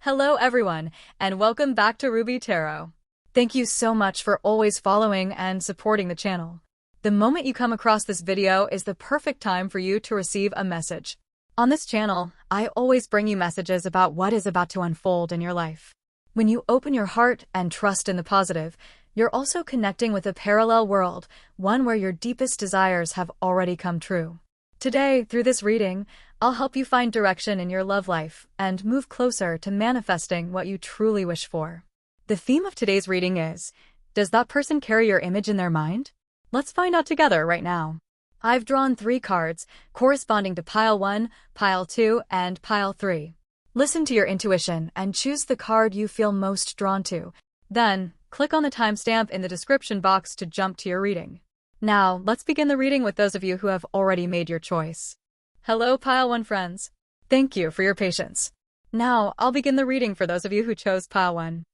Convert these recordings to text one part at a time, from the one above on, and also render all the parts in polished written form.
Hello everyone, and welcome back to Ruby Tarot. Thank you so much for always following and supporting the channel. The moment you come across this video is the perfect time for you to receive a message. On this channel, I always bring you messages about what is about to unfold in your life. When you open your heart and trust in the positive, you're also connecting with a parallel world, one where your deepest desires have already come true. Today, through this reading, I'll help you find direction in your love life and move closer to manifesting what you truly wish for. The theme of today's reading is, does that person carry your image in their mind? Let's find out together right now. I've drawn 3 cards corresponding to Pile 1, Pile 2, and Pile 3. Listen to your intuition and choose the card you feel most drawn to. Then, click on the timestamp in the description box to jump to your reading. Now, let's begin the reading with those of you who have already made your choice. Hello, Pile 1 friends. Thank you for your patience. Now, I'll begin the reading for those of you who chose Pile 1.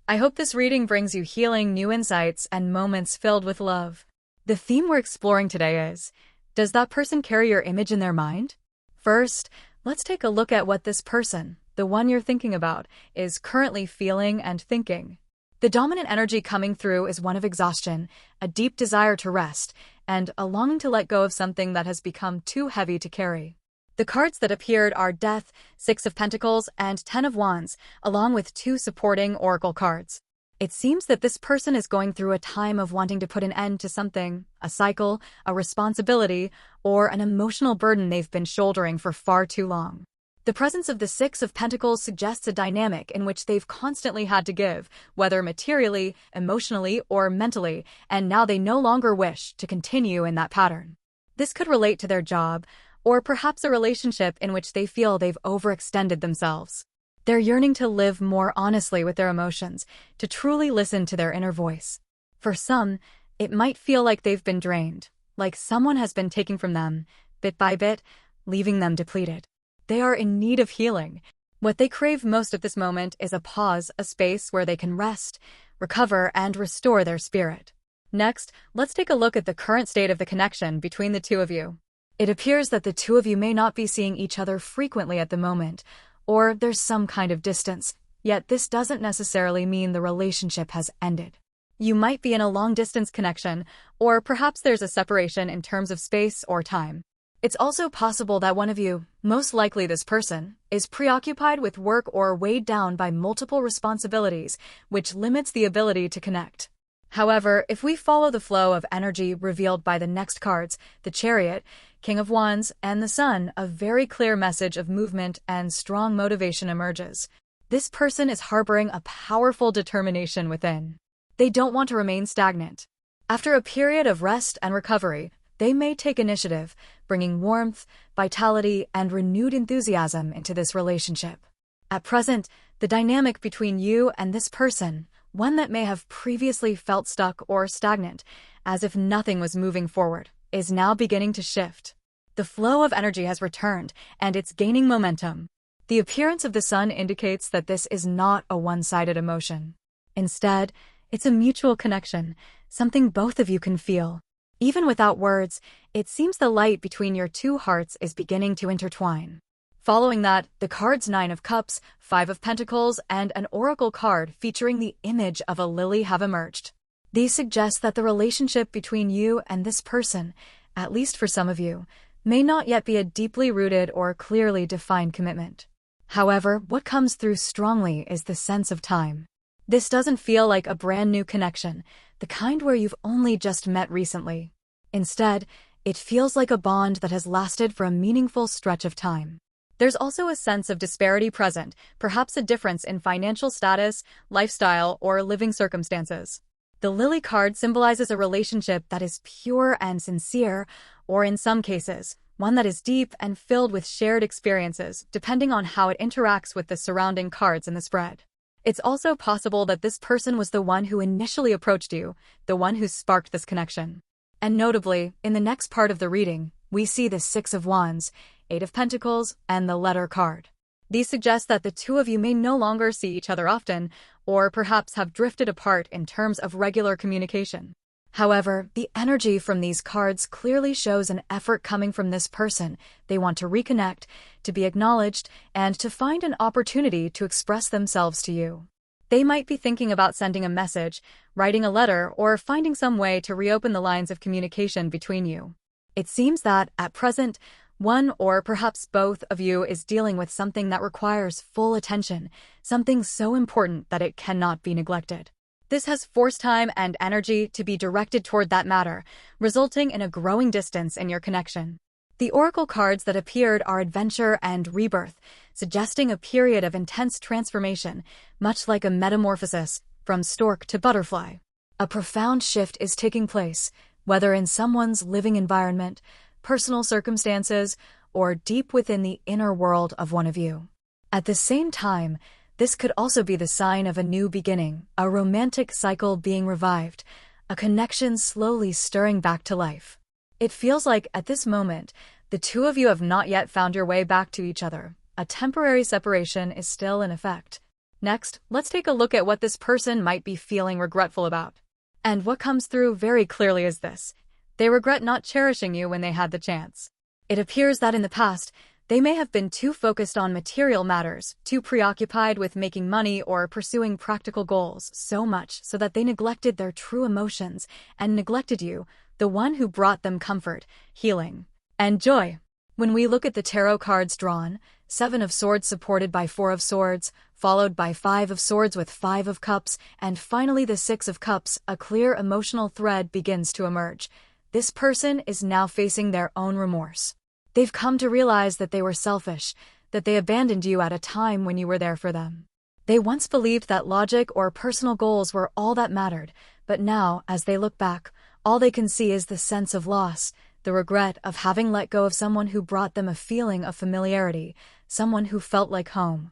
I hope this reading brings you healing, new insights, and moments filled with love. The theme we're exploring today is, does that person carry your image in their mind? First, let's take a look at what this person, the one you're thinking about, is currently feeling and thinking. The dominant energy coming through is one of exhaustion, a deep desire to rest, and a longing to let go of something that has become too heavy to carry. The cards that appeared are Death, 6 of Pentacles, and 10 of Wands, along with 2 supporting oracle cards. It seems that this person is going through a time of wanting to put an end to something, a cycle, a responsibility, or an emotional burden they've been shouldering for far too long. The presence of the 6 of Pentacles suggests a dynamic in which they've constantly had to give, whether materially, emotionally, or mentally, and now they no longer wish to continue in that pattern. This could relate to their job, or perhaps a relationship in which they feel they've overextended themselves. They're yearning to live more honestly with their emotions, to truly listen to their inner voice. For some, it might feel like they've been drained, like someone has been taking from them, bit by bit, leaving them depleted. They are in need of healing. What they crave most at this moment is a pause, a space where they can rest, recover, and restore their spirit. Next, let's take a look at the current state of the connection between the two of you. It appears that the two of you may not be seeing each other frequently at the moment, or there's some kind of distance, yet this doesn't necessarily mean the relationship has ended. You might be in a long-distance connection, or perhaps there's a separation in terms of space or time. It's also possible that one of you, most likely this person, is preoccupied with work or weighed down by multiple responsibilities, which limits the ability to connect. However, if we follow the flow of energy revealed by the next cards, the Chariot, King of Wands, and the Sun, a very clear message of movement and strong motivation emerges. This person is harboring a powerful determination within. They don't want to remain stagnant. After a period of rest and recovery, they may take initiative, bringing warmth, vitality, and renewed enthusiasm into this relationship. At present, the dynamic between you and this person, one that may have previously felt stuck or stagnant, as if nothing was moving forward, is now beginning to shift. The flow of energy has returned, and it's gaining momentum. The appearance of the Sun indicates that this is not a one-sided emotion. Instead, it's a mutual connection, something both of you can feel. Even without words, it seems the light between your two hearts is beginning to intertwine. Following that, the cards 9 of Cups, 5 of Pentacles, and an oracle card featuring the image of a lily have emerged. These suggest that the relationship between you and this person, at least for some of you, may not yet be a deeply rooted or clearly defined commitment. However, what comes through strongly is the sense of time. This doesn't feel like a brand new connection, the kind where you've only just met recently. Instead, it feels like a bond that has lasted for a meaningful stretch of time. There's also a sense of disparity present, perhaps a difference in financial status, lifestyle, or living circumstances. The Lily card symbolizes a relationship that is pure and sincere, or in some cases, one that is deep and filled with shared experiences, depending on how it interacts with the surrounding cards in the spread. It's also possible that this person was the one who initially approached you, the one who sparked this connection. And notably, in the next part of the reading, we see the 6 of Wands, 8 of Pentacles, and the Letter card. These suggest that the two of you may no longer see each other often, or perhaps have drifted apart in terms of regular communication. However, the energy from these cards clearly shows an effort coming from this person. They want to reconnect, to be acknowledged, and to find an opportunity to express themselves to you. They might be thinking about sending a message, writing a letter, or finding some way to reopen the lines of communication between you. It seems that, at present, one or perhaps both of you is dealing with something that requires full attention, something so important that it cannot be neglected. This has forced time and energy to be directed toward that matter, resulting in a growing distance in your connection. The oracle cards that appeared are adventure and rebirth, suggesting a period of intense transformation, much like a metamorphosis from stork to butterfly. A profound shift is taking place, whether in someone's living environment, personal circumstances, or deep within the inner world of one of you. At the same time, this could also be the sign of a new beginning, a romantic cycle being revived, a connection slowly stirring back to life. It feels like, at this moment, the two of you have not yet found your way back to each other. A temporary separation is still in effect. Next, let's take a look at what this person might be feeling regretful about. And what comes through very clearly is this: they regret not cherishing you when they had the chance. It appears that in the past, they may have been too focused on material matters, too preoccupied with making money or pursuing practical goals, so much so that they neglected their true emotions and neglected you, the one who brought them comfort, healing, and joy. When we look at the tarot cards drawn, 7 of Swords supported by 4 of Swords, followed by 5 of Swords with 5 of Cups, and finally the 6 of Cups, a clear emotional thread begins to emerge. This person is now facing their own remorse. They've come to realize that they were selfish, that they abandoned you at a time when you were there for them. They once believed that logic or personal goals were all that mattered, but now, as they look back, all they can see is the sense of loss, the regret of having let go of someone who brought them a feeling of familiarity, someone who felt like home.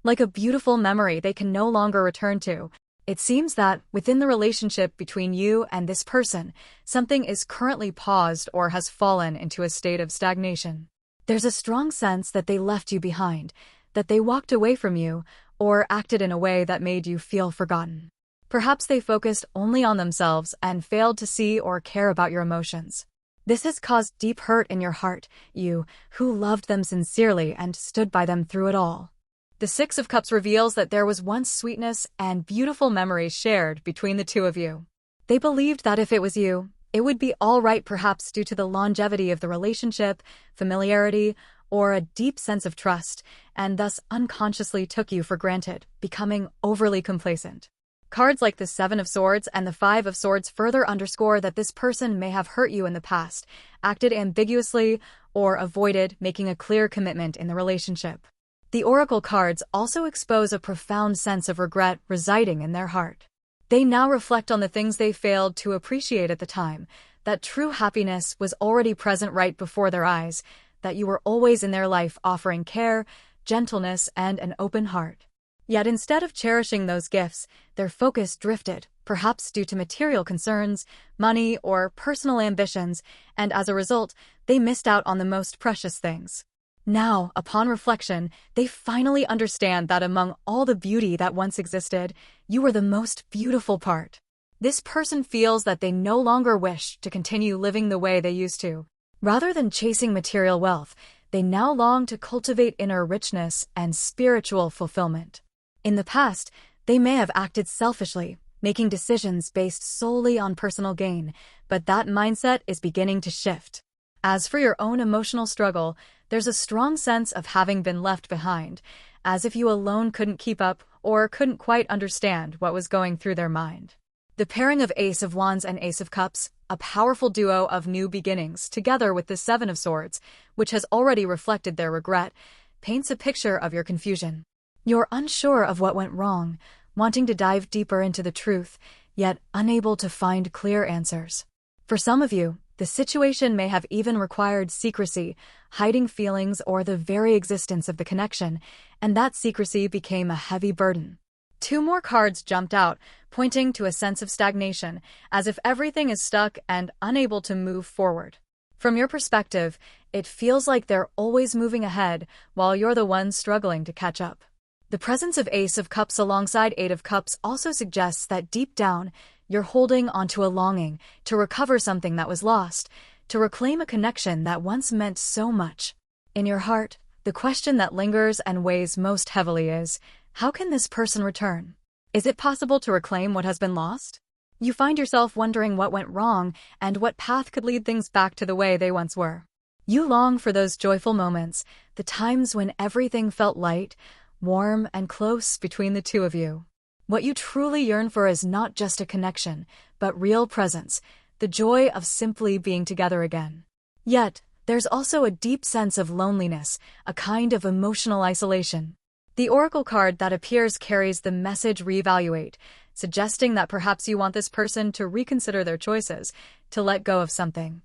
Like a beautiful memory they can no longer return to. It seems that, within the relationship between you and this person, something is currently paused or has fallen into a state of stagnation. There's a strong sense that they left you behind, that they walked away from you, or acted in a way that made you feel forgotten. Perhaps they focused only on themselves and failed to see or care about your emotions. This has caused deep hurt in your heart, you, who loved them sincerely and stood by them through it all. The 6 of Cups reveals that there was once sweetness and beautiful memories shared between the two of you. They believed that if it was you, it would be all right, perhaps due to the longevity of the relationship, familiarity, or a deep sense of trust, and thus unconsciously took you for granted, becoming overly complacent. Cards like the 7 of Swords and the 5 of Swords further underscore that this person may have hurt you in the past, acted ambiguously, or avoided making a clear commitment in the relationship. The oracle cards also expose a profound sense of regret residing in their heart. They now reflect on the things they failed to appreciate at the time, that true happiness was already present right before their eyes, that you were always in their life offering care, gentleness, and an open heart. Yet instead of cherishing those gifts, their focus drifted, perhaps due to material concerns, money, or personal ambitions, and as a result, they missed out on the most precious things. Now, upon reflection, they finally understand that among all the beauty that once existed, you were the most beautiful part. This person feels that they no longer wish to continue living the way they used to. Rather than chasing material wealth, they now long to cultivate inner richness and spiritual fulfillment. In the past, they may have acted selfishly, making decisions based solely on personal gain, but that mindset is beginning to shift. As for your own emotional struggle, there's a strong sense of having been left behind, as if you alone couldn't keep up or couldn't quite understand what was going through their mind. The pairing of Ace of Wands and Ace of Cups, a powerful duo of new beginnings, together with the 7 of Swords, which has already reflected their regret, paints a picture of your confusion. You're unsure of what went wrong, wanting to dive deeper into the truth, yet unable to find clear answers. For some of you, the situation may have even required secrecy, hiding feelings, or the very existence of the connection, and that secrecy became a heavy burden. 2 more cards jumped out, pointing to a sense of stagnation, as if everything is stuck and unable to move forward. From your perspective, it feels like they're always moving ahead, while you're the one struggling to catch up. The presence of Ace of Cups alongside 8 of Cups also suggests that deep down, You're holding onto a longing to recover something that was lost, to reclaim a connection that once meant so much. In your heart, the question that lingers and weighs most heavily is, how can this person return? Is it possible to reclaim what has been lost? You find yourself wondering what went wrong and what path could lead things back to the way they once were. You long for those joyful moments, the times when everything felt light, warm, and close between the two of you. What you truly yearn for is not just a connection, but real presence, the joy of simply being together again. Yet, there's also a deep sense of loneliness, a kind of emotional isolation. The oracle card that appears carries the message reevaluate, suggesting that perhaps you want this person to reconsider their choices, to let go of something.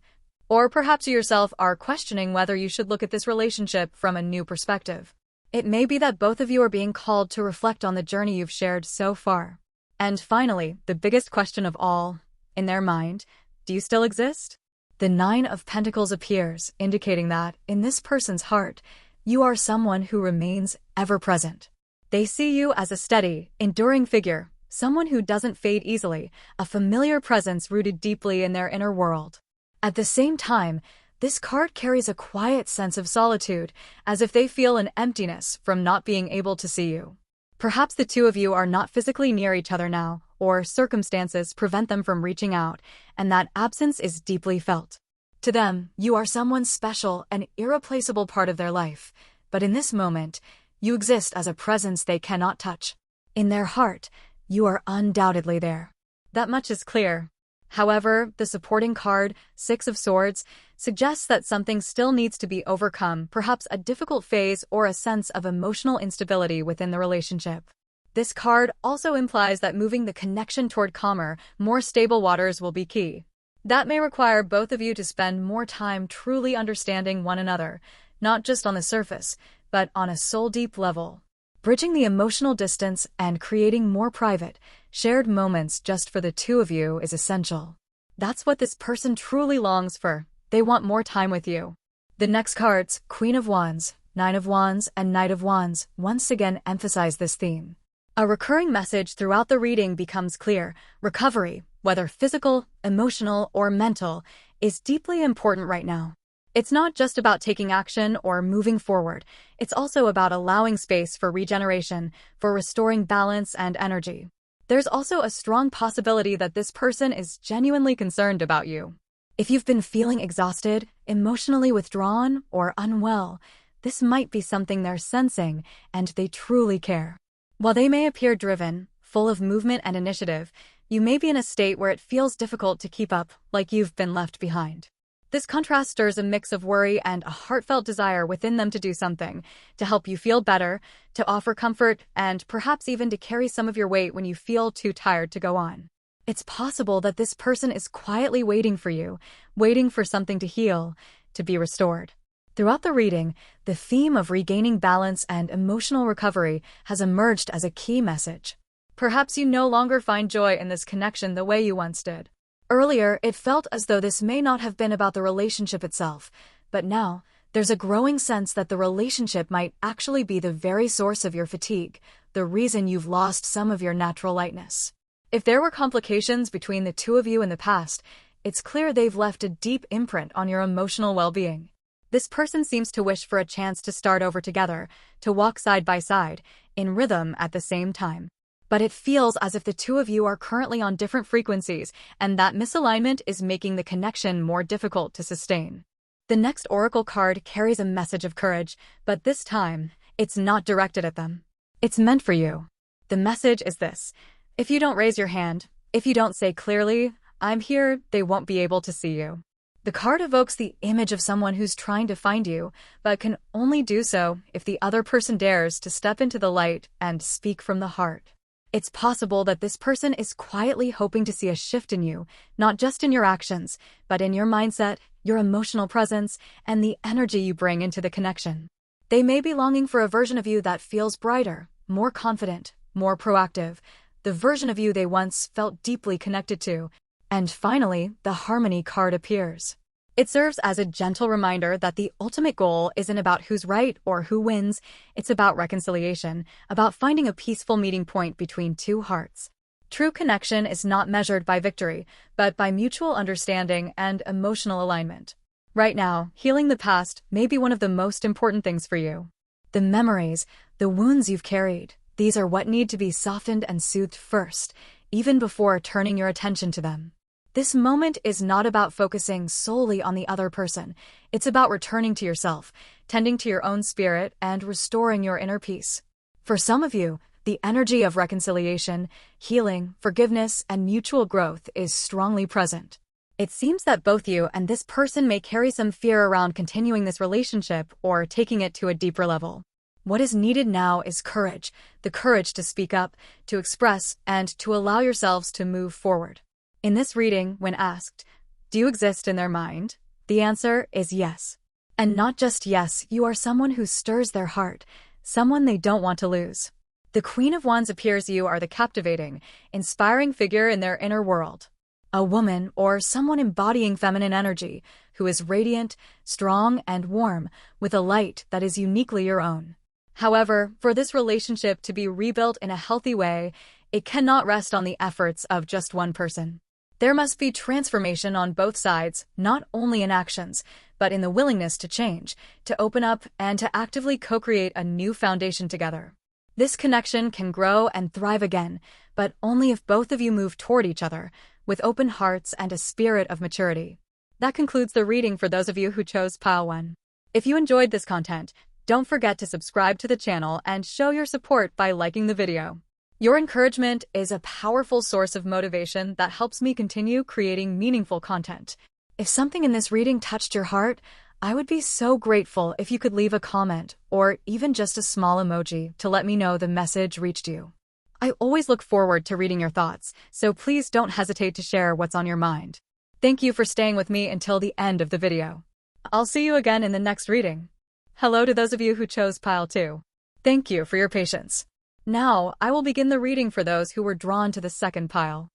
Or perhaps you yourself are questioning whether you should look at this relationship from a new perspective. It may be that both of you are being called to reflect on the journey you've shared so far. And finally, the biggest question of all, in their mind, do you still exist? The Nine of Pentacles appears, indicating that, in this person's heart, you are someone who remains ever-present. They see you as a steady, enduring figure, someone who doesn't fade easily, a familiar presence rooted deeply in their inner world. At the same time, this card carries a quiet sense of solitude, as if they feel an emptiness from not being able to see you. Perhaps the two of you are not physically near each other now, or circumstances prevent them from reaching out, and that absence is deeply felt. To them, you are someone special, an irreplaceable part of their life, but in this moment, you exist as a presence they cannot touch. In their heart, you are undoubtedly there. That much is clear. However, the supporting card, Six of Swords, suggests that something still needs to be overcome, perhaps a difficult phase or a sense of emotional instability within the relationship. This card also implies that moving the connection toward calmer, more stable waters will be key. That may require both of you to spend more time truly understanding one another, not just on the surface, but on a soul-deep level. Bridging the emotional distance and creating more private, shared moments just for the two of you is essential. That's what this person truly longs for. They want more time with you. The next cards, Queen of Wands, Nine of Wands, and Knight of Wands, once again emphasize this theme. A recurring message throughout the reading becomes clear. Recovery, whether physical, emotional, or mental, is deeply important right now. It's not just about taking action or moving forward. It's also about allowing space for regeneration, for restoring balance and energy. There's also a strong possibility that this person is genuinely concerned about you. If you've been feeling exhausted, emotionally withdrawn, or unwell, this might be something they're sensing, and they truly care. While they may appear driven, full of movement and initiative, you may be in a state where it feels difficult to keep up, like you've been left behind. This contrast stirs a mix of worry and a heartfelt desire within them to do something, to help you feel better, to offer comfort, and perhaps even to carry some of your weight when you feel too tired to go on. It's possible that this person is quietly waiting for you, waiting for something to heal, to be restored. Throughout the reading, the theme of regaining balance and emotional recovery has emerged as a key message. Perhaps you no longer find joy in this connection the way you once did. Earlier, it felt as though this may not have been about the relationship itself, but now, there's a growing sense that the relationship might actually be the very source of your fatigue, the reason you've lost some of your natural lightness. If there were complications between the two of you in the past, it's clear they've left a deep imprint on your emotional well-being. This person seems to wish for a chance to start over together, to walk side by side, in rhythm at the same time. But it feels as if the two of you are currently on different frequencies, and that misalignment is making the connection more difficult to sustain. The next oracle card carries a message of courage, but this time, it's not directed at them. It's meant for you. The message is this: if you don't raise your hand, if you don't say clearly, "I'm here," they won't be able to see you. The card evokes the image of someone who's trying to find you, but can only do so if the other person dares to step into the light and speak from the heart. It's possible that this person is quietly hoping to see a shift in you, not just in your actions, but in your mindset, your emotional presence, and the energy you bring into the connection. They may be longing for a version of you that feels brighter, more confident, more proactive, the version of you they once felt deeply connected to. And finally, the Harmony card appears. It serves as a gentle reminder that the ultimate goal isn't about who's right or who wins. It's about reconciliation, about finding a peaceful meeting point between two hearts. True connection is not measured by victory, but by mutual understanding and emotional alignment. Right now, healing the past may be one of the most important things for you. The memories, the wounds you've carried, these are what need to be softened and soothed first, even before turning your attention to them. This moment is not about focusing solely on the other person. It's about returning to yourself, tending to your own spirit, and restoring your inner peace. For some of you, the energy of reconciliation, healing, forgiveness, and mutual growth is strongly present. It seems that both you and this person may carry some fear around continuing this relationship or taking it to a deeper level. What is needed now is courage, the courage to speak up, to express, and to allow yourselves to move forward. In this reading, when asked, do you exist in their mind? The answer is yes. And not just yes, you are someone who stirs their heart, someone they don't want to lose. The Queen of Wands appears you are the captivating, inspiring figure in their inner world. A woman or someone embodying feminine energy, who is radiant, strong, and warm, with a light that is uniquely your own. However, for this relationship to be rebuilt in a healthy way, it cannot rest on the efforts of just one person. There must be transformation on both sides, not only in actions, but in the willingness to change, to open up, and to actively co-create a new foundation together. This connection can grow and thrive again, but only if both of you move toward each other, with open hearts and a spirit of maturity. That concludes the reading for those of you who chose Pile 1. If you enjoyed this content, don't forget to subscribe to the channel and show your support by liking the video. Your encouragement is a powerful source of motivation that helps me continue creating meaningful content. If something in this reading touched your heart, I would be so grateful if you could leave a comment or even just a small emoji to let me know the message reached you. I always look forward to reading your thoughts, so please don't hesitate to share what's on your mind. Thank you for staying with me until the end of the video. I'll see you again in the next reading. Hello to those of you who chose Pile 2. Thank you for your patience. Now, I will begin the reading for those who were drawn to the second pile.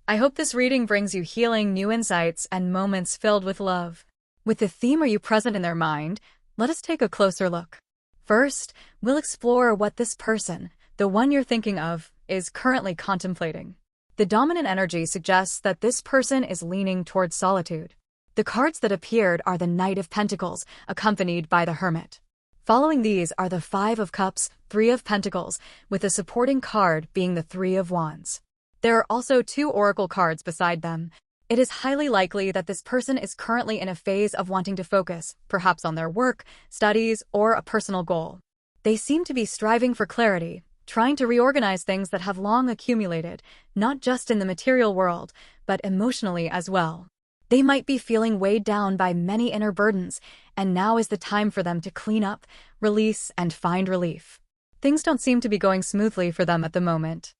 I hope this reading brings you healing, new insights, and moments filled with love. With the theme "Are you present in their mind?", let us take a closer look. First, we'll explore what this person, the one you're thinking of, is currently contemplating. The dominant energy suggests that this person is leaning towards solitude. The cards that appeared are the Knight of Pentacles, accompanied by the Hermit. Following these are the Five of Cups, Three of Pentacles, with a supporting card being the Three of Wands. There are also two oracle cards beside them. It is highly likely that this person is currently in a phase of wanting to focus, perhaps on their work, studies, or a personal goal. They seem to be striving for clarity, trying to reorganize things that have long accumulated, not just in the material world, but emotionally as well. They might be feeling weighed down by many inner burdens, and now is the time for them to clean up, release, and find relief. Things don't seem to be going smoothly for them at the moment.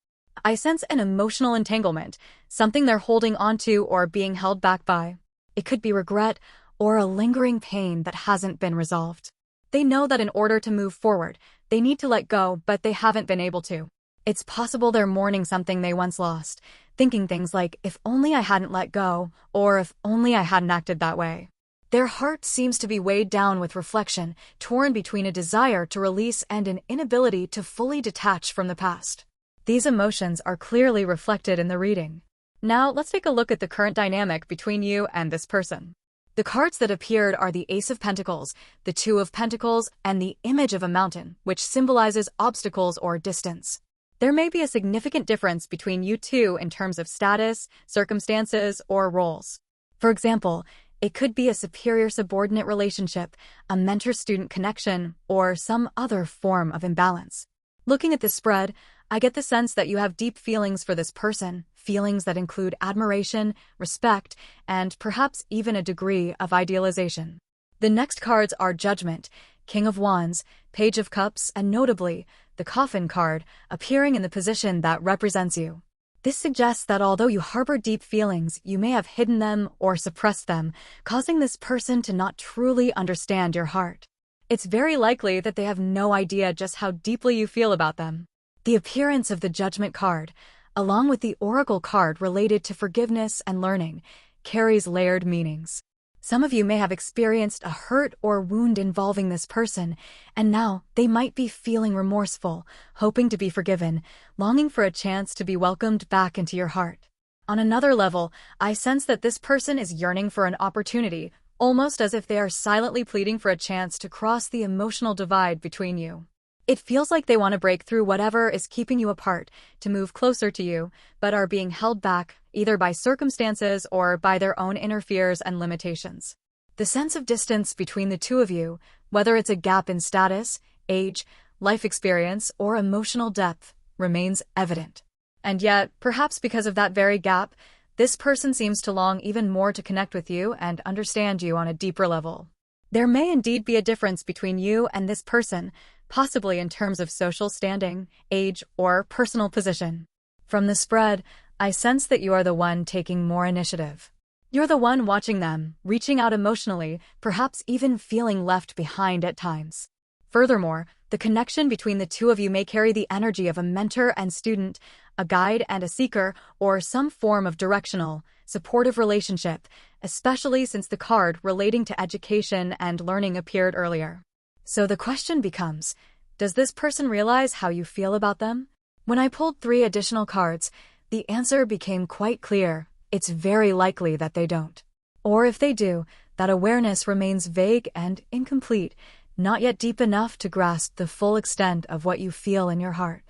I sense an emotional entanglement, something they're holding onto or being held back by. It could be regret or a lingering pain that hasn't been resolved. They know that in order to move forward, they need to let go, but they haven't been able to. It's possible they're mourning something they once lost, thinking things like, if only I hadn't let go, or if only I hadn't acted that way. Their heart seems to be weighed down with reflection, torn between a desire to release and an inability to fully detach from the past. These emotions are clearly reflected in the reading. Now, let's take a look at the current dynamic between you and this person. The cards that appeared are the Ace of Pentacles, the Two of Pentacles, and the image of a mountain, which symbolizes obstacles or distance. There may be a significant difference between you two in terms of status, circumstances, or roles. For example, it could be a superior-subordinate relationship, a mentor-student connection, or some other form of imbalance. Looking at this spread, I get the sense that you have deep feelings for this person, feelings that include admiration, respect, and perhaps even a degree of idealization. The next cards are Judgment, King of Wands, Page of Cups, and notably, the Coffin card, appearing in the position that represents you. This suggests that although you harbor deep feelings, you may have hidden them or suppressed them, causing this person to not truly understand your heart. It's very likely that they have no idea just how deeply you feel about them. The appearance of the Judgment card, along with the Oracle card related to forgiveness and learning, carries layered meanings. Some of you may have experienced a hurt or wound involving this person, and now they might be feeling remorseful, hoping to be forgiven, longing for a chance to be welcomed back into your heart. On another level, I sense that this person is yearning for an opportunity, almost as if they are silently pleading for a chance to cross the emotional divide between you. It feels like they want to break through whatever is keeping you apart, to move closer to you, but are being held back, either by circumstances or by their own inner fears and limitations. The sense of distance between the two of you, whether it's a gap in status, age, life experience, or emotional depth, remains evident. And yet, perhaps because of that very gap, this person seems to long even more to connect with you and understand you on a deeper level. There may indeed be a difference between you and this person, possibly in terms of social standing, age, or personal position. From the spread, I sense that you are the one taking more initiative. You're the one watching them, reaching out emotionally, perhaps even feeling left behind at times. Furthermore, the connection between the two of you may carry the energy of a mentor and student, a guide and a seeker, or some form of directional, supportive relationship, especially since the card relating to education and learning appeared earlier. So the question becomes, does this person realize how you feel about them? When I pulled 3 additional cards, the answer became quite clear. It's very likely that they don't. Or if they do, that awareness remains vague and incomplete, not yet deep enough to grasp the full extent of what you feel in your heart.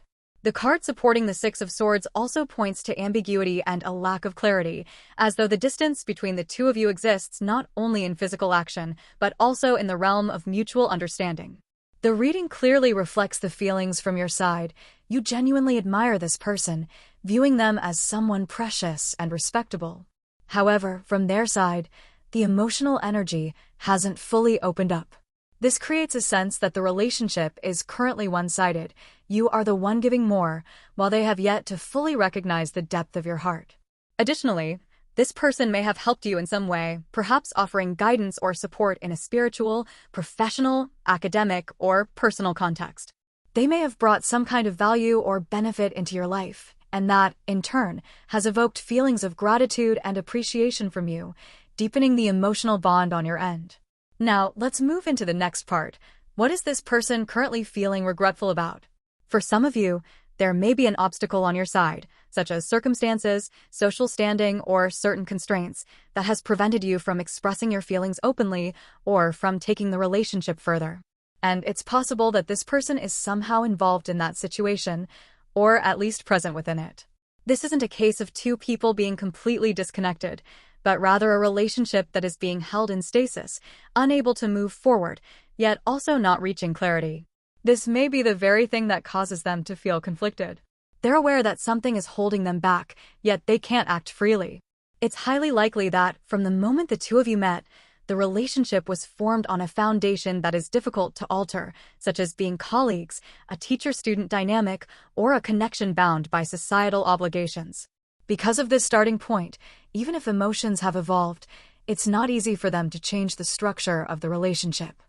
The card supporting the 6 of Swords also points to ambiguity and a lack of clarity, as though the distance between the two of you exists not only in physical action, but also in the realm of mutual understanding. The reading clearly reflects the feelings from your side. You genuinely admire this person, viewing them as someone precious and respectable. However, from their side, the emotional energy hasn't fully opened up. This creates a sense that the relationship is currently one-sided. You are the one giving more, while they have yet to fully recognize the depth of your heart. Additionally, this person may have helped you in some way, perhaps offering guidance or support in a spiritual, professional, academic, or personal context. They may have brought some kind of value or benefit into your life, and that, in turn, has evoked feelings of gratitude and appreciation from you, deepening the emotional bond on your end. Now, let's move into the next part. What is this person currently feeling regretful about? For some of you, there may be an obstacle on your side, such as circumstances, social standing, or certain constraints, that has prevented you from expressing your feelings openly or from taking the relationship further. And it's possible that this person is somehow involved in that situation, or at least present within it. This isn't a case of two people being completely disconnected, but rather a relationship that is being held in stasis, unable to move forward, yet also not reaching clarity. This may be the very thing that causes them to feel conflicted. They're aware that something is holding them back, yet they can't act freely. It's highly likely that, from the moment the two of you met, the relationship was formed on a foundation that is difficult to alter, such as being colleagues, a teacher-student dynamic, or a connection bound by societal obligations. Because of this starting point, even if emotions have evolved, it's not easy for them to change the structure of the relationship.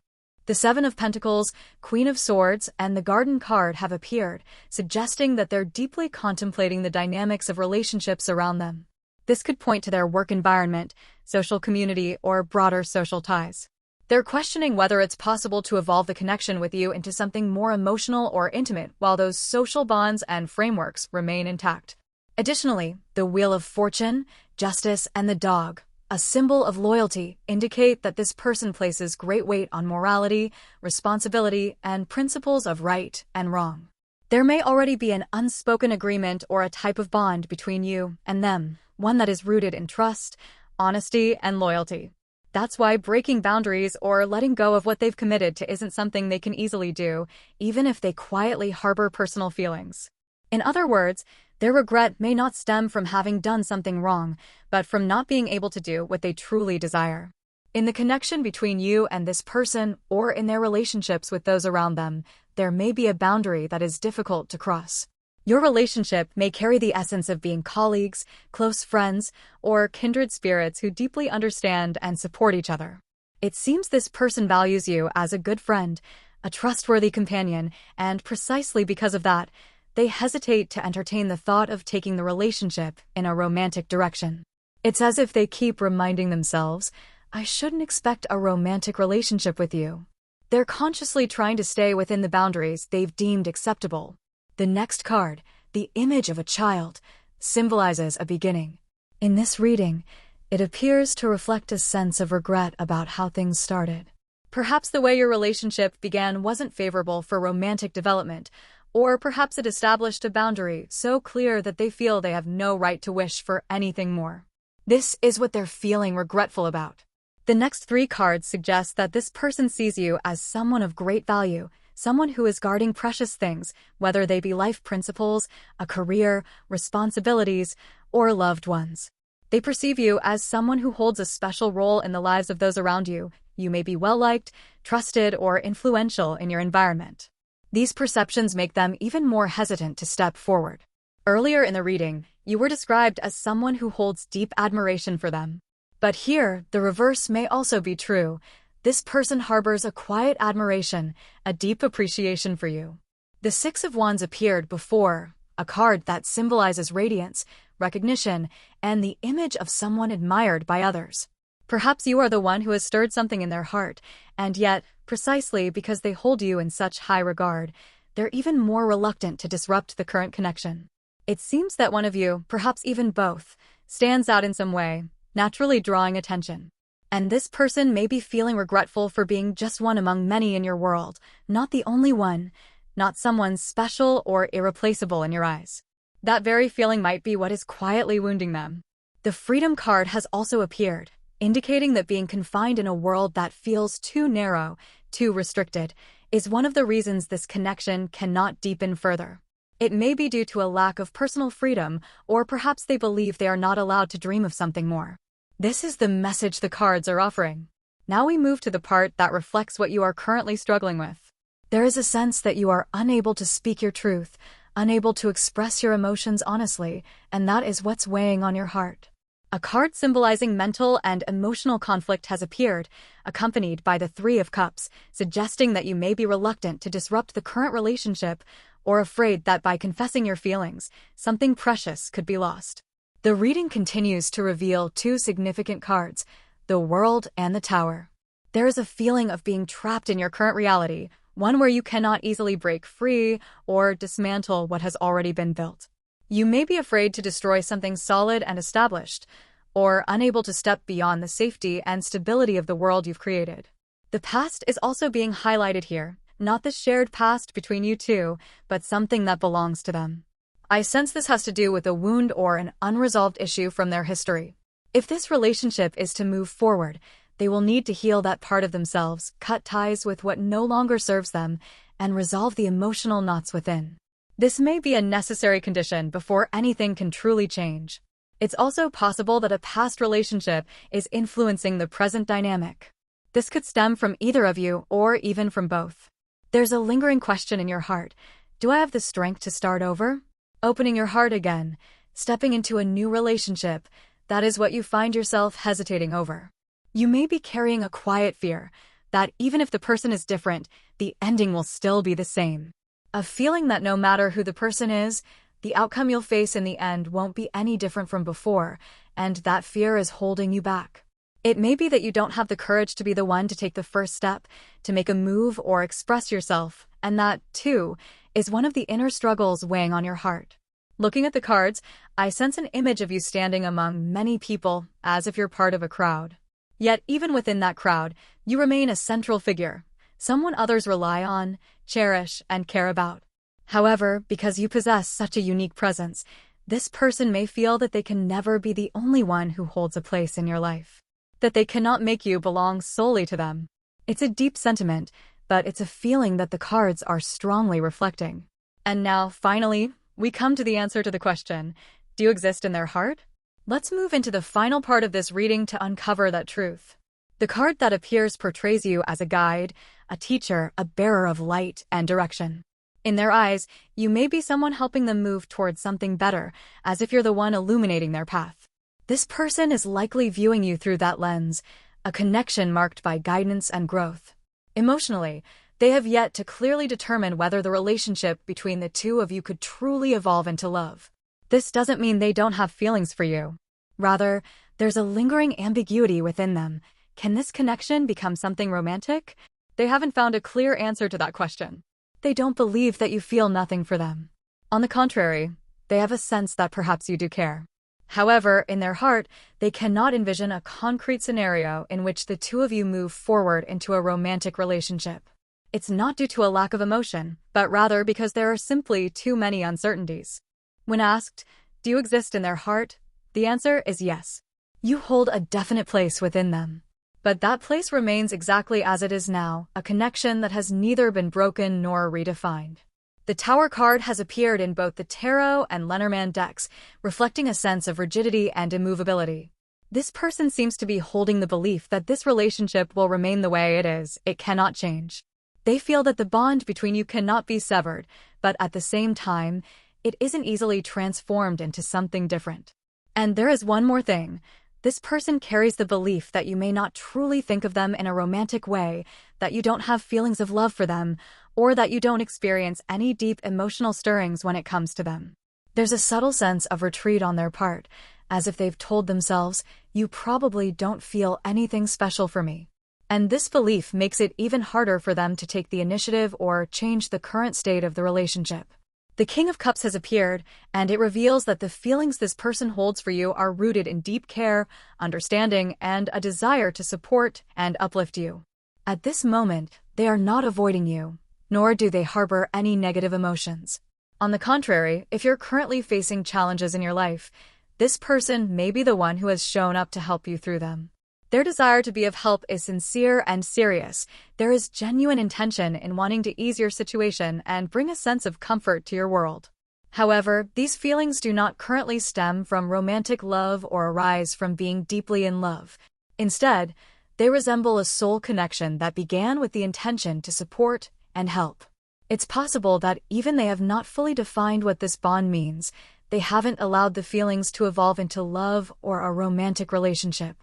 The 7 of Pentacles, Queen of Swords, and the Garden card have appeared, suggesting that they're deeply contemplating the dynamics of relationships around them. This could point to their work environment, social community, or broader social ties. They're questioning whether it's possible to evolve the connection with you into something more emotional or intimate while those social bonds and frameworks remain intact. Additionally, the Wheel of Fortune, Justice, and the Dog, a symbol of loyalty, indicate that this person places great weight on morality, responsibility, and principles of right and wrong. There may already be an unspoken agreement or a type of bond between you and them, one that is rooted in trust, honesty, and loyalty. That's why breaking boundaries or letting go of what they've committed to isn't something they can easily do, even if they quietly harbor personal feelings. In other words, their regret may not stem from having done something wrong, but from not being able to do what they truly desire. In the connection between you and this person, or in their relationships with those around them, there may be a boundary that is difficult to cross. Your relationship may carry the essence of being colleagues, close friends, or kindred spirits who deeply understand and support each other. It seems this person values you as a good friend, a trustworthy companion, and precisely because of that, they hesitate to entertain the thought of taking the relationship in a romantic direction. It's as if they keep reminding themselves, I shouldn't expect a romantic relationship with you. They're consciously trying to stay within the boundaries they've deemed acceptable. The next card, the image of a child, symbolizes a beginning. In this reading, it appears to reflect a sense of regret about how things started. Perhaps the way your relationship began wasn't favorable for romantic development, or perhaps it established a boundary so clear that they feel they have no right to wish for anything more. This is what they're feeling regretful about. The next 3 cards suggest that this person sees you as someone of great value, someone who is guarding precious things, whether they be life principles, a career, responsibilities, or loved ones. They perceive you as someone who holds a special role in the lives of those around you. You may be well-liked, trusted, or influential in your environment. These perceptions make them even more hesitant to step forward. Earlier in the reading, you were described as someone who holds deep admiration for them. But here, the reverse may also be true. This person harbors a quiet admiration, a deep appreciation for you. The 6 of Wands appeared before, a card that symbolizes radiance, recognition, and the image of someone admired by others. Perhaps you are the one who has stirred something in their heart, and yet, precisely because they hold you in such high regard, they're even more reluctant to disrupt the current connection. It seems that one of you, perhaps even both, stands out in some way, naturally drawing attention. And this person may be feeling regretful for being just one among many in your world, not the only one, not someone special or irreplaceable in your eyes. That very feeling might be what is quietly wounding them. The Freedom card has also appeared, indicating that being confined in a world that feels too narrow, too restricted, is one of the reasons this connection cannot deepen further. It may be due to a lack of personal freedom, or perhaps they believe they are not allowed to dream of something more. This is the message the cards are offering. Now we move to the part that reflects what you are currently struggling with. There is a sense that you are unable to speak your truth, unable to express your emotions honestly, and that is what's weighing on your heart. A card symbolizing mental and emotional conflict has appeared, accompanied by the 3 of Cups, suggesting that you may be reluctant to disrupt the current relationship or afraid that by confessing your feelings, something precious could be lost. The reading continues to reveal 2 significant cards, the World and the Tower. There is a feeling of being trapped in your current reality, one where you cannot easily break free or dismantle what has already been built. You may be afraid to destroy something solid and established, or unable to step beyond the safety and stability of the world you've created. The past is also being highlighted here, not the shared past between you two, but something that belongs to them. I sense this has to do with a wound or an unresolved issue from their history. If this relationship is to move forward, they will need to heal that part of themselves, cut ties with what no longer serves them, and resolve the emotional knots within. This may be a necessary condition before anything can truly change. It's also possible that a past relationship is influencing the present dynamic. This could stem from either of you or even from both. There's a lingering question in your heart. Do I have the strength to start over? Opening your heart again, stepping into a new relationship, that is what you find yourself hesitating over. You may be carrying a quiet fear that even if the person is different, the ending will still be the same. A feeling that no matter who the person is, the outcome you'll face in the end won't be any different from before, and that fear is holding you back. It may be that you don't have the courage to be the one to take the first step, to make a move or express yourself, and that, too, is one of the inner struggles weighing on your heart. Looking at the cards, I sense an image of you standing among many people, as if you're part of a crowd. Yet, even within that crowd, you remain a central figure, someone others rely on, cherish, and care about. However, because you possess such a unique presence, this person may feel that they can never be the only one who holds a place in your life. That they cannot make you belong solely to them. It's a deep sentiment, but it's a feeling that the cards are strongly reflecting. And now, finally, we come to the answer to the question, do you exist in their heart? Let's move into the final part of this reading to uncover that truth. The card that appears portrays you as a guide, a teacher, a bearer of light and direction. In their eyes, you may be someone helping them move towards something better, as if you're the one illuminating their path. This person is likely viewing you through that lens, a connection marked by guidance and growth. Emotionally, they have yet to clearly determine whether the relationship between the two of you could truly evolve into love. This doesn't mean they don't have feelings for you. Rather, there's a lingering ambiguity within them, Can this connection become something romantic? They haven't found a clear answer to that question. They don't believe that you feel nothing for them. On the contrary, they have a sense that perhaps you do care. However, in their heart, they cannot envision a concrete scenario in which the two of you move forward into a romantic relationship. It's not due to a lack of emotion, but rather because there are simply too many uncertainties. When asked, do you exist in their heart? The answer is yes. You hold a definite place within them. But that place remains exactly as it is now, a connection that has neither been broken nor redefined. The Tower card has appeared in both the Tarot and Lenormand decks, reflecting a sense of rigidity and immovability. This person seems to be holding the belief that this relationship will remain the way it is, it cannot change. They feel that the bond between you cannot be severed, but at the same time, it isn't easily transformed into something different. And there is one more thing. This person carries the belief that you may not truly think of them in a romantic way, that you don't have feelings of love for them, or that you don't experience any deep emotional stirrings when it comes to them. There's a subtle sense of retreat on their part, as if they've told themselves, you probably don't feel anything special for me. And this belief makes it even harder for them to take the initiative or change the current state of the relationship. The King of Cups has appeared, and it reveals that the feelings this person holds for you are rooted in deep care, understanding, and a desire to support and uplift you. At this moment, they are not avoiding you, nor do they harbor any negative emotions. On the contrary, if you're currently facing challenges in your life, this person may be the one who has shown up to help you through them. Their desire to be of help is sincere and serious. There is genuine intention in wanting to ease your situation and bring a sense of comfort to your world. However, these feelings do not currently stem from romantic love or arise from being deeply in love. Instead, they resemble a soul connection that began with the intention to support and help. It's possible that even they have not fully defined what this bond means, they haven't allowed the feelings to evolve into love or a romantic relationship.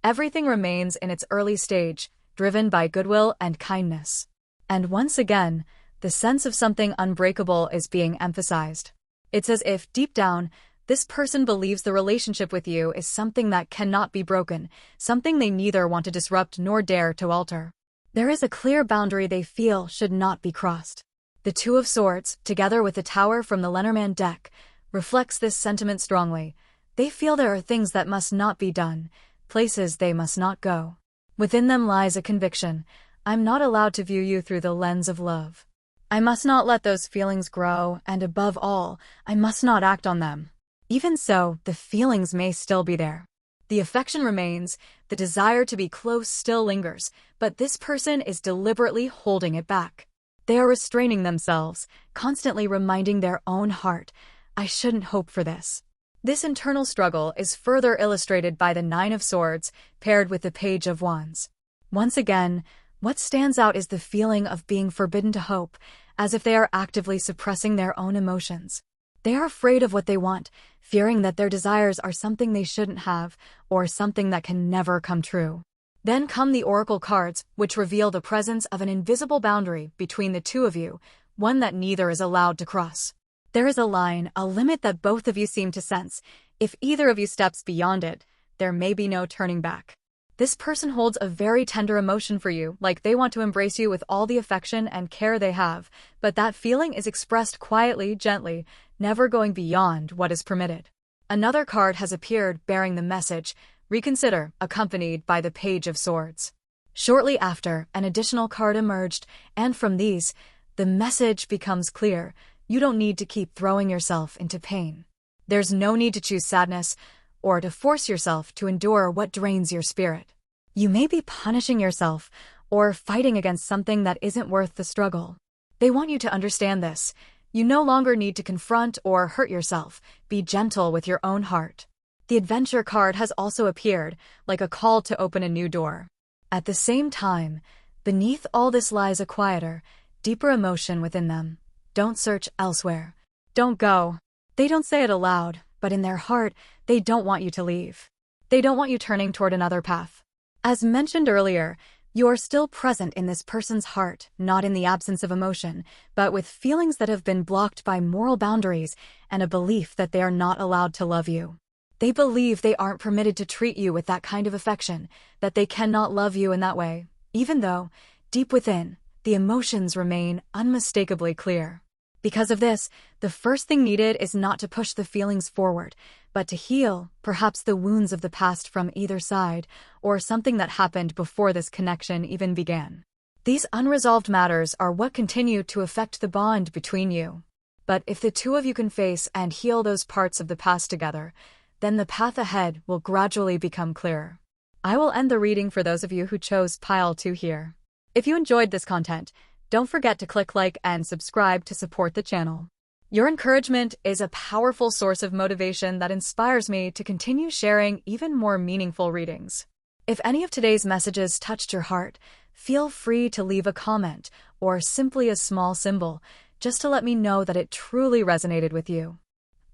Everything remains in its early stage, driven by goodwill and kindness. And once again, the sense of something unbreakable is being emphasized. It's as if, deep down, this person believes the relationship with you is something that cannot be broken, something they neither want to disrupt nor dare to alter. There is a clear boundary they feel should not be crossed. The Two of Swords, together with the Tower from the Lenormand deck, reflects this sentiment strongly. They feel there are things that must not be done, places they must not go. Within them lies a conviction: I'm not allowed to view you through the lens of love. I must not let those feelings grow, and above all, I must not act on them. Even so, the feelings may still be there. The affection remains, the desire to be close still lingers, but this person is deliberately holding it back. They are restraining themselves, constantly reminding their own heart, I shouldn't hope for this. This internal struggle is further illustrated by the Nine of Swords, paired with the Page of Wands. Once again, what stands out is the feeling of being forbidden to hope, as if they are actively suppressing their own emotions. They are afraid of what they want, fearing that their desires are something they shouldn't have, or something that can never come true. Then come the Oracle cards, which reveal the presence of an invisible boundary between the two of you, one that neither is allowed to cross. There is a line, a limit that both of you seem to sense. If either of you steps beyond it, there may be no turning back. This person holds a very tender emotion for you, like they want to embrace you with all the affection and care they have, but that feeling is expressed quietly, gently, never going beyond what is permitted. Another card has appeared bearing the message, reconsider, accompanied by the Page of Swords. Shortly after, an additional card emerged, and from these, the message becomes clear. You don't need to keep throwing yourself into pain. There's no need to choose sadness or to force yourself to endure what drains your spirit. You may be punishing yourself or fighting against something that isn't worth the struggle. They want you to understand this. You no longer need to confront or hurt yourself. Be gentle with your own heart. The Adventure card has also appeared, like a call to open a new door. At the same time, beneath all this lies a quieter, deeper emotion within them. Don't search elsewhere. Don't go. They don't say it aloud, but in their heart, they don't want you to leave. They don't want you turning toward another path. As mentioned earlier, you are still present in this person's heart, not in the absence of emotion, but with feelings that have been blocked by moral boundaries and a belief that they are not allowed to love you. They believe they aren't permitted to treat you with that kind of affection, that they cannot love you in that way, even though, deep within, the emotions remain unmistakably clear. Because of this, the first thing needed is not to push the feelings forward, but to heal, perhaps the wounds of the past from either side, or something that happened before this connection even began. These unresolved matters are what continue to affect the bond between you. But if the two of you can face and heal those parts of the past together, then the path ahead will gradually become clearer. I will end the reading for those of you who chose pile 2 here. If you enjoyed this content, don't forget to click like and subscribe to support the channel. Your encouragement is a powerful source of motivation that inspires me to continue sharing even more meaningful readings. If any of today's messages touched your heart, feel free to leave a comment or simply a small symbol, just to let me know that it truly resonated with you.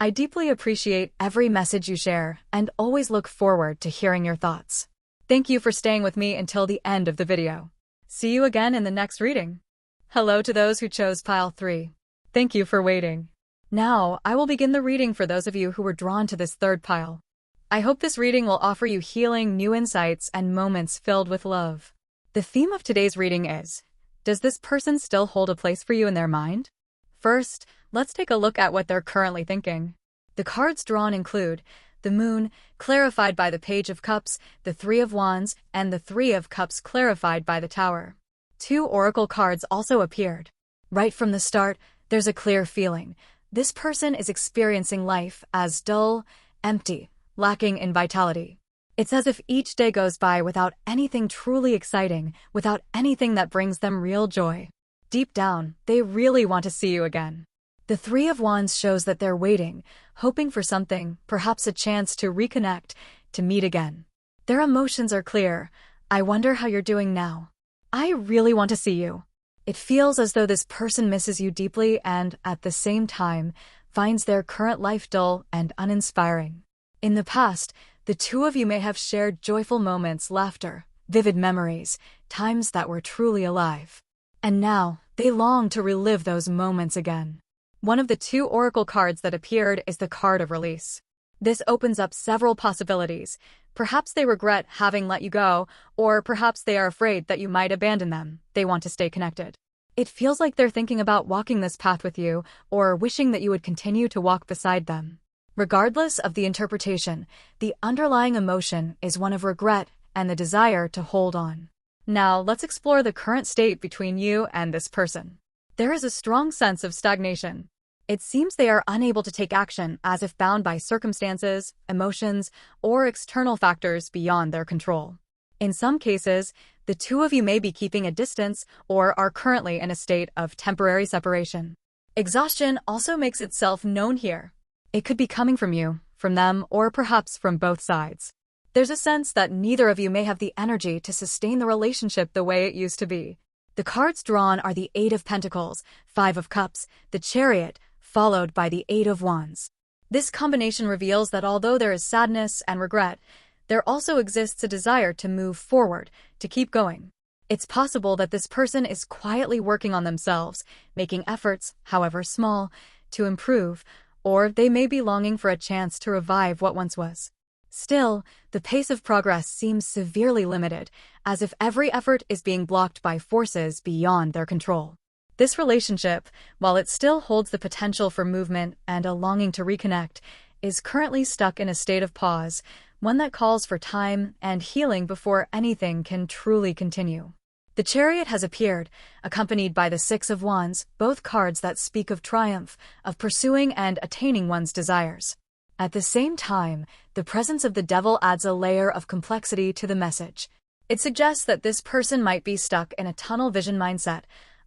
I deeply appreciate every message you share and always look forward to hearing your thoughts. Thank you for staying with me until the end of the video. See you again in the next reading. Hello to those who chose pile 3. Thank you for waiting. Now, I will begin the reading for those of you who were drawn to this third pile. I hope this reading will offer you healing, new insights, and moments filled with love. The theme of today's reading is, does this person still hold a place for you in their mind? First, let's take a look at what they're currently thinking. The cards drawn include the Moon, clarified by the Page of Cups, the Three of Wands, and the Three of Cups clarified by the Tower. 2 oracle cards also appeared. Right from the start, there's a clear feeling. This person is experiencing life as dull, empty, lacking in vitality. It's as if each day goes by without anything truly exciting, without anything that brings them real joy. Deep down, they really want to see you again. The Three of Wands shows that they're waiting, hoping for something, perhaps a chance to reconnect, to meet again. Their emotions are clear. I wonder how you're doing now. I really want to see you. It feels as though this person misses you deeply and, at the same time, finds their current life dull and uninspiring. In the past, the two of you may have shared joyful moments, laughter, vivid memories, times that were truly alive. And now, they long to relive those moments again. One of the 2 oracle cards that appeared is the card of release. This opens up several possibilities. Perhaps they regret having let you go, or perhaps they are afraid that you might abandon them. They want to stay connected. It feels like they're thinking about walking this path with you, or wishing that you would continue to walk beside them. Regardless of the interpretation, the underlying emotion is one of regret and the desire to hold on. Now, let's explore the current state between you and this person. There is a strong sense of stagnation. It seems they are unable to take action, as if bound by circumstances, emotions, or external factors beyond their control. In some cases, the two of you may be keeping a distance or are currently in a state of temporary separation. Exhaustion also makes itself known here. It could be coming from you, from them, or perhaps from both sides. There's a sense that neither of you may have the energy to sustain the relationship the way it used to be. The cards drawn are the 8 of Pentacles, 5 of Cups, the Chariot, followed by the 8 of Wands. This combination reveals that although there is sadness and regret, there also exists a desire to move forward, to keep going. It's possible that this person is quietly working on themselves, making efforts, however small, to improve, or they may be longing for a chance to revive what once was. Still, the pace of progress seems severely limited, as if every effort is being blocked by forces beyond their control. This relationship, while it still holds the potential for movement and a longing to reconnect, is currently stuck in a state of pause, one that calls for time and healing before anything can truly continue. The Chariot has appeared, accompanied by the 6 of Wands, both cards that speak of triumph, of pursuing and attaining one's desires. At the same time, the presence of the Devil adds a layer of complexity to the message. It suggests that this person might be stuck in a tunnel vision mindset,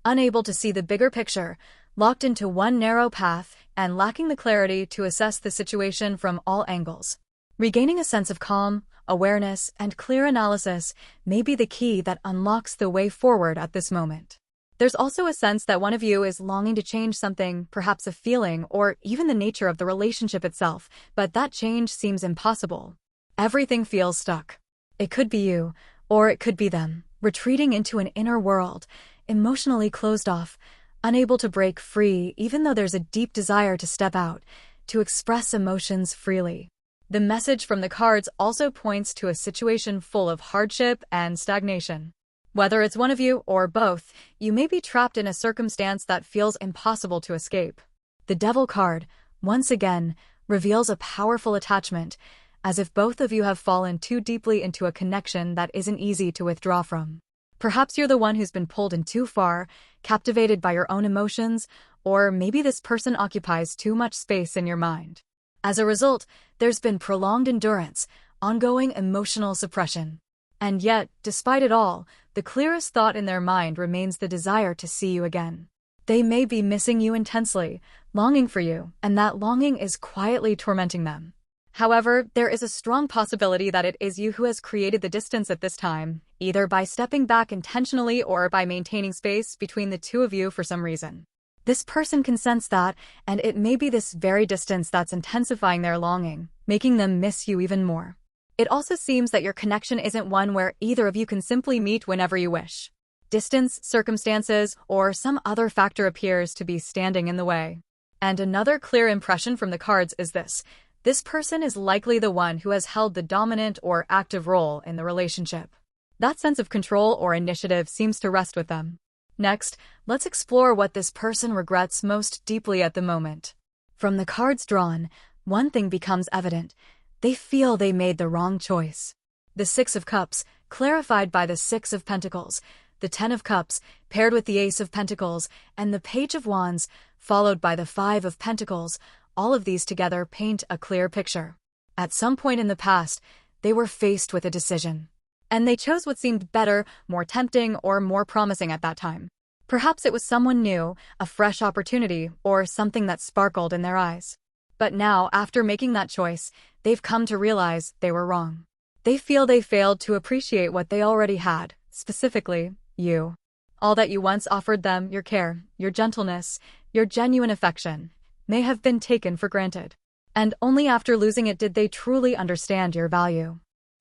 unable to see the bigger picture, locked into one narrow path, and lacking the clarity to assess the situation from all angles. Regaining a sense of calm, awareness, and clear analysis may be the key that unlocks the way forward at this moment. There's also a sense that one of you is longing to change something, perhaps a feeling, or even the nature of the relationship itself, but that change seems impossible. Everything feels stuck. It could be you, or it could be them, retreating into an inner world, emotionally closed off, unable to break free even though there's a deep desire to step out, to express emotions freely. The message from the cards also points to a situation full of hardship and stagnation. Whether it's one of you or both, you may be trapped in a circumstance that feels impossible to escape. The Devil card, once again, reveals a powerful attachment, as if both of you have fallen too deeply into a connection that isn't easy to withdraw from. Perhaps you're the one who's been pulled in too far, captivated by your own emotions, or maybe this person occupies too much space in your mind. As a result, there's been prolonged endurance, ongoing emotional suppression. And yet, despite it all, the clearest thought in their mind remains the desire to see you again. They may be missing you intensely, longing for you, and that longing is quietly tormenting them. However, there is a strong possibility that it is you who has created the distance at this time, either by stepping back intentionally or by maintaining space between the two of you for some reason. This person can sense that, and it may be this very distance that's intensifying their longing, making them miss you even more. It also seems that your connection isn't one where either of you can simply meet whenever you wish. Distance, circumstances, or some other factor appears to be standing in the way. And another clear impression from the cards is this. This person is likely the one who has held the dominant or active role in the relationship. That sense of control or initiative seems to rest with them. Next, let's explore what this person regrets most deeply at the moment. From the cards drawn, one thing becomes evident. They feel they made the wrong choice. The Six of Cups, clarified by the Six of Pentacles, the Ten of Cups, paired with the Ace of Pentacles, and the Page of Wands, followed by the Five of Pentacles, all of these together paint a clear picture. At some point in the past, they were faced with a decision. And they chose what seemed better, more tempting, or more promising at that time. Perhaps it was someone new, a fresh opportunity, or something that sparkled in their eyes. But now, after making that choice, they've come to realize they were wrong. They feel they failed to appreciate what they already had, specifically, you. All that you once offered them, your care, your gentleness, your genuine affection, may have been taken for granted. And only after losing it did they truly understand your value.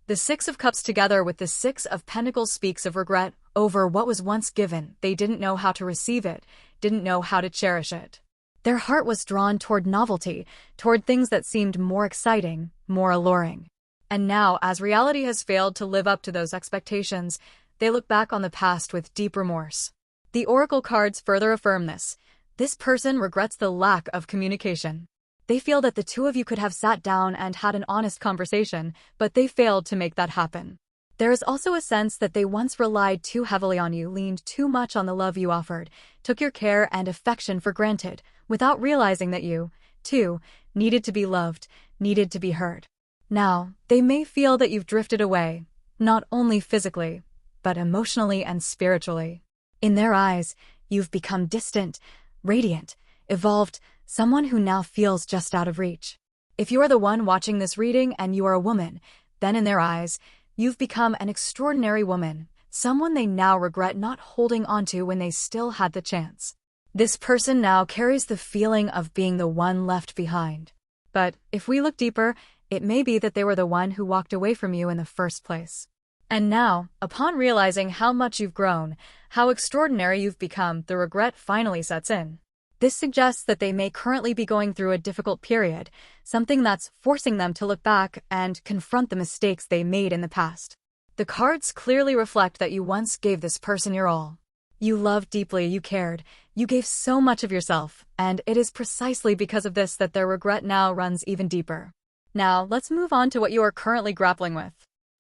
The Six of Cups together with the Six of Pentacles speaks of regret over what was once given. They didn't know how to receive it, didn't know how to cherish it. Their heart was drawn toward novelty, toward things that seemed more exciting, more alluring. And now, as reality has failed to live up to those expectations, they look back on the past with deep remorse. The Oracle cards further affirm this. This person regrets the lack of communication. They feel that the two of you could have sat down and had an honest conversation, but they failed to make that happen. There is also a sense that they once relied too heavily on you, leaned too much on the love you offered, took your care and affection for granted, without realizing that you, too, needed to be loved, needed to be heard. Now, they may feel that you've drifted away, not only physically, but emotionally and spiritually. In their eyes, you've become distant, radiant, evolved, someone who now feels just out of reach. If you are the one watching this reading and you are a woman, then in their eyes, you've become an extraordinary woman, someone they now regret not holding onto when they still had the chance. This person now carries the feeling of being the one left behind. But if we look deeper, it may be that they were the one who walked away from you in the first place. And now, upon realizing how much you've grown, how extraordinary you've become, the regret finally sets in. This suggests that they may currently be going through a difficult period, something that's forcing them to look back and confront the mistakes they made in the past. The cards clearly reflect that you once gave this person your all. You loved deeply, you cared, you gave so much of yourself, and it is precisely because of this that their regret now runs even deeper. Now, let's move on to what you are currently grappling with.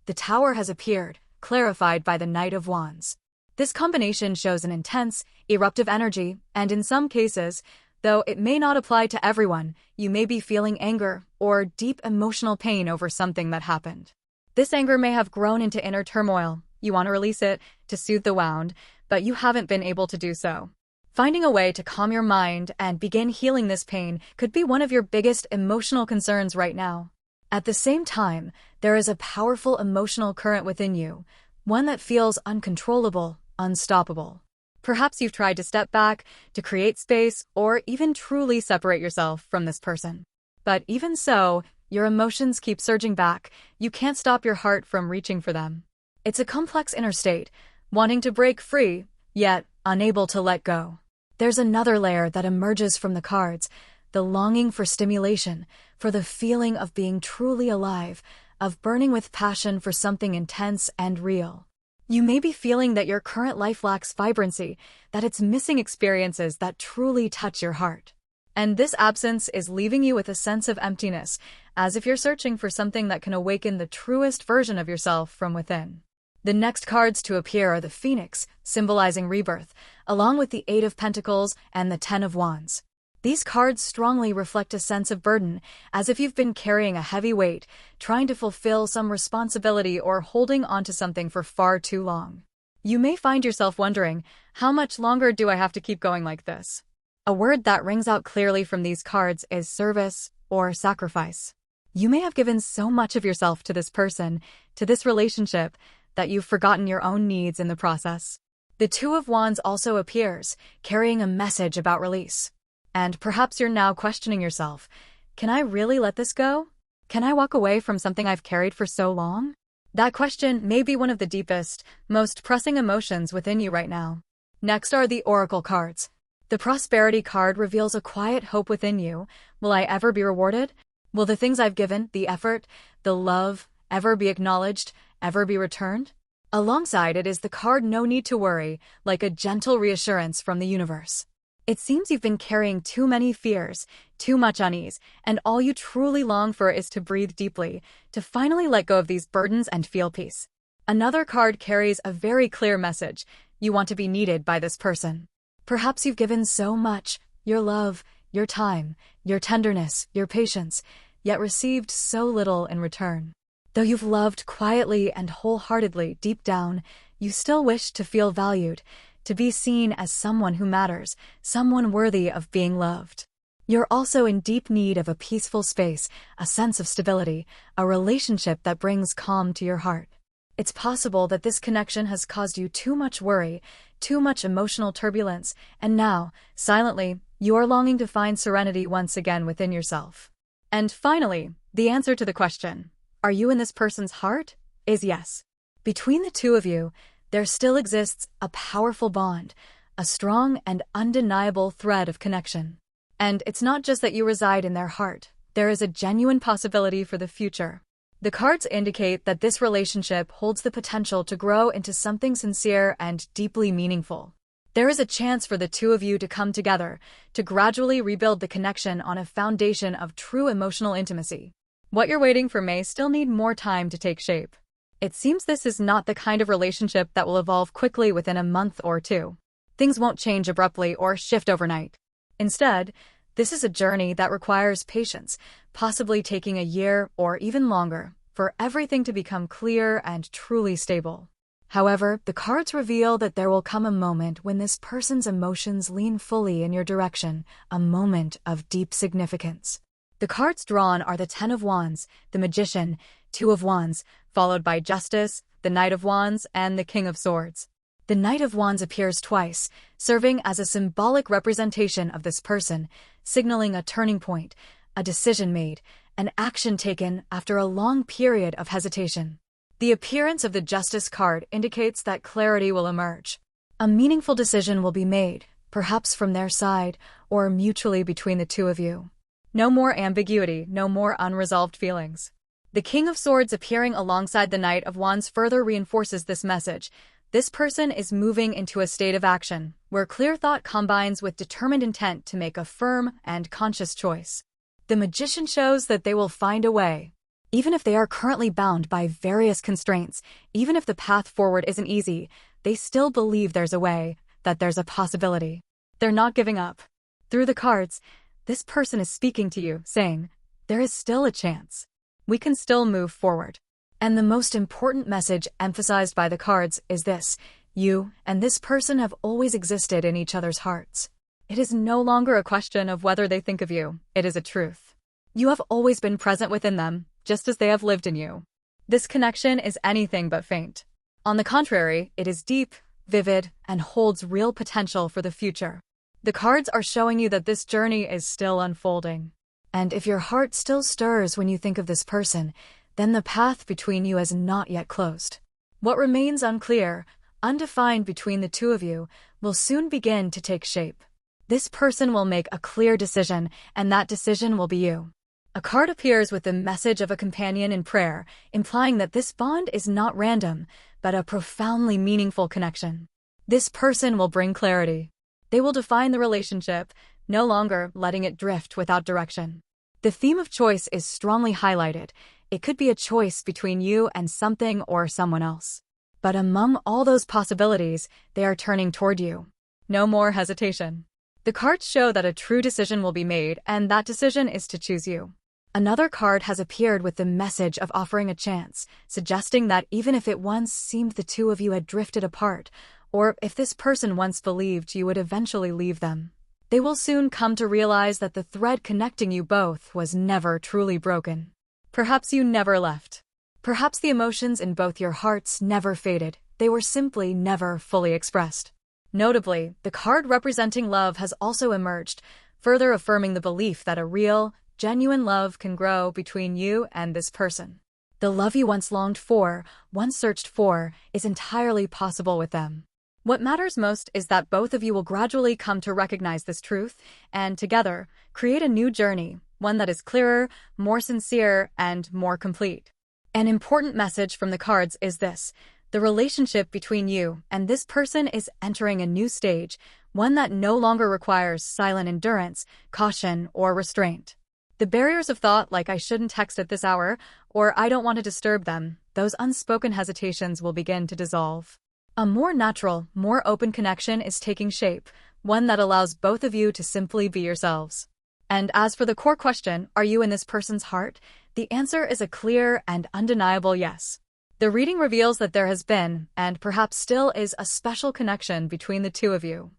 The Tower has appeared, clarified by the Knight of Wands. This combination shows an intense, eruptive energy, and in some cases, though it may not apply to everyone, you may be feeling anger or deep emotional pain over something that happened. This anger may have grown into inner turmoil. You want to release it, to soothe the wound, but you haven't been able to do so. Finding a way to calm your mind and begin healing this pain could be one of your biggest emotional concerns right now. At the same time, there is a powerful emotional current within you, one that feels uncontrollable, unstoppable. Perhaps you've tried to step back, to create space, or even truly separate yourself from this person. But even so, your emotions keep surging back. You can't stop your heart from reaching for them. It's a complex inner state, wanting to break free, yet unable to let go. There's another layer that emerges from the cards, the longing for stimulation, for the feeling of being truly alive, of burning with passion for something intense and real. You may be feeling that your current life lacks vibrancy, that it's missing experiences that truly touch your heart. And this absence is leaving you with a sense of emptiness, as if you're searching for something that can awaken the truest version of yourself from within. The next cards to appear are the Phoenix, symbolizing rebirth, along with the Eight of Pentacles and the Ten of Wands. These cards strongly reflect a sense of burden, as if you've been carrying a heavy weight, trying to fulfill some responsibility or holding onto something for far too long. You may find yourself wondering, how much longer do I have to keep going like this? A word that rings out clearly from these cards is service or sacrifice. You may have given so much of yourself to this person, to this relationship, that you've forgotten your own needs in the process. The Two of Wands also appears, carrying a message about release. And perhaps you're now questioning yourself, can I really let this go? Can I walk away from something I've carried for so long? That question may be one of the deepest, most pressing emotions within you right now. Next are the Oracle cards. The Prosperity card reveals a quiet hope within you. Will I ever be rewarded? Will the things I've given, the effort, the love, ever be acknowledged, ever be returned? Alongside it is the card No Need to Worry, like a gentle reassurance from the universe. It seems you've been carrying too many fears, too much unease, and all you truly long for is to breathe deeply, to finally let go of these burdens and feel peace. Another card carries a very clear message. You want to be needed by this person. Perhaps you've given so much, your love, your time, your tenderness, your patience, yet received so little in return. Though you've loved quietly and wholeheartedly deep down, you still wish to feel valued, to be seen as someone who matters, someone worthy of being loved. You're also in deep need of a peaceful space, a sense of stability, a relationship that brings calm to your heart. It's possible that this connection has caused you too much worry, too much emotional turbulence, and now, silently, you are longing to find serenity once again within yourself. And finally, the answer to the question, are you in this person's heart? Is yes. Between the two of you, there still exists a powerful bond, a strong and undeniable thread of connection. And it's not just that you reside in their heart, there is a genuine possibility for the future. The cards indicate that this relationship holds the potential to grow into something sincere and deeply meaningful. There is a chance for the two of you to come together, to gradually rebuild the connection on a foundation of true emotional intimacy. What you're waiting for may still need more time to take shape. It seems this is not the kind of relationship that will evolve quickly within a month or two. Things won't change abruptly or shift overnight. Instead, this is a journey that requires patience, possibly taking a year or even longer, for everything to become clear and truly stable. However, the cards reveal that there will come a moment when this person's emotions lean fully in your direction, a moment of deep significance. The cards drawn are the Ten of Wands, the Magician, Two of Wands, followed by Justice, the Knight of Wands, and the King of Swords. The Knight of Wands appears twice, serving as a symbolic representation of this person, signaling a turning point, a decision made, an action taken after a long period of hesitation. The appearance of the Justice card indicates that clarity will emerge. A meaningful decision will be made, perhaps from their side, or mutually between the two of you. No more ambiguity, no more unresolved feelings. The King of Swords appearing alongside the Knight of Wands further reinforces this message. This person is moving into a state of action, where clear thought combines with determined intent to make a firm and conscious choice. The Magician shows that they will find a way. Even if they are currently bound by various constraints, even if the path forward isn't easy, they still believe there's a way, that there's a possibility. They're not giving up. Through the cards, this person is speaking to you, saying, there is still a chance. We can still move forward. And the most important message emphasized by the cards is this: you and this person have always existed in each other's hearts. It is no longer a question of whether they think of you, it is a truth. You have always been present within them, just as they have lived in you. This connection is anything but faint. On the contrary, it is deep, vivid, and holds real potential for the future. The cards are showing you that this journey is still unfolding. And if your heart still stirs when you think of this person, then the path between you has not yet closed. What remains unclear, undefined between the two of you, will soon begin to take shape. This person will make a clear decision, and that decision will be you. A card appears with the message of a companion in prayer, implying that this bond is not random, but a profoundly meaningful connection. This person will bring clarity. They will define the relationship, no longer letting it drift without direction. The theme of choice is strongly highlighted. It could be a choice between you and something or someone else. But among all those possibilities, they are turning toward you. No more hesitation. The cards show that a true decision will be made, and that decision is to choose you. Another card has appeared with the message of offering a chance, suggesting that even if it once seemed the two of you had drifted apart, or if this person once believed you would eventually leave them, they will soon come to realize that the thread connecting you both was never truly broken. Perhaps you never left. Perhaps the emotions in both your hearts never faded, they were simply never fully expressed. Notably, the card representing love has also emerged, further affirming the belief that a real, genuine love can grow between you and this person. The love you once longed for, once searched for, is entirely possible with them. What matters most is that both of you will gradually come to recognize this truth, and together, create a new journey, one that is clearer, more sincere, and more complete. An important message from the cards is this: the relationship between you and this person is entering a new stage, one that no longer requires silent endurance, caution, or restraint. The barriers of thought like "I shouldn't text at this hour" or "I don't want to disturb them," those unspoken hesitations will begin to dissolve. A more natural, more open connection is taking shape, one that allows both of you to simply be yourselves. And as for the core question, are you in this person's heart? The answer is a clear and undeniable yes. The reading reveals that there has been, and perhaps still is, a special connection between the two of you.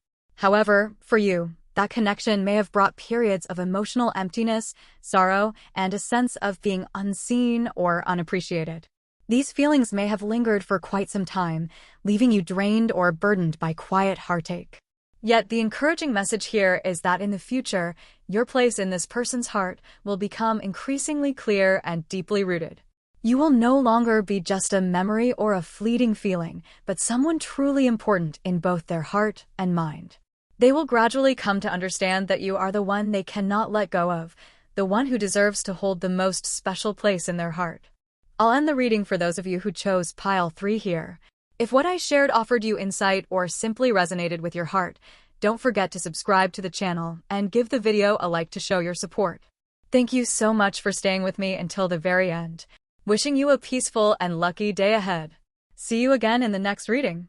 However, for you, that connection may have brought periods of emotional emptiness, sorrow, and a sense of being unseen or unappreciated. These feelings may have lingered for quite some time, leaving you drained or burdened by quiet heartache. Yet the encouraging message here is that in the future, your place in this person's heart will become increasingly clear and deeply rooted. You will no longer be just a memory or a fleeting feeling, but someone truly important in both their heart and mind. They will gradually come to understand that you are the one they cannot let go of, the one who deserves to hold the most special place in their heart. I'll end the reading for those of you who chose pile 3 here. If what I shared offered you insight or simply resonated with your heart, don't forget to subscribe to the channel and give the video a like to show your support. Thank you so much for staying with me until the very end. Wishing you a peaceful and lucky day ahead. See you again in the next reading.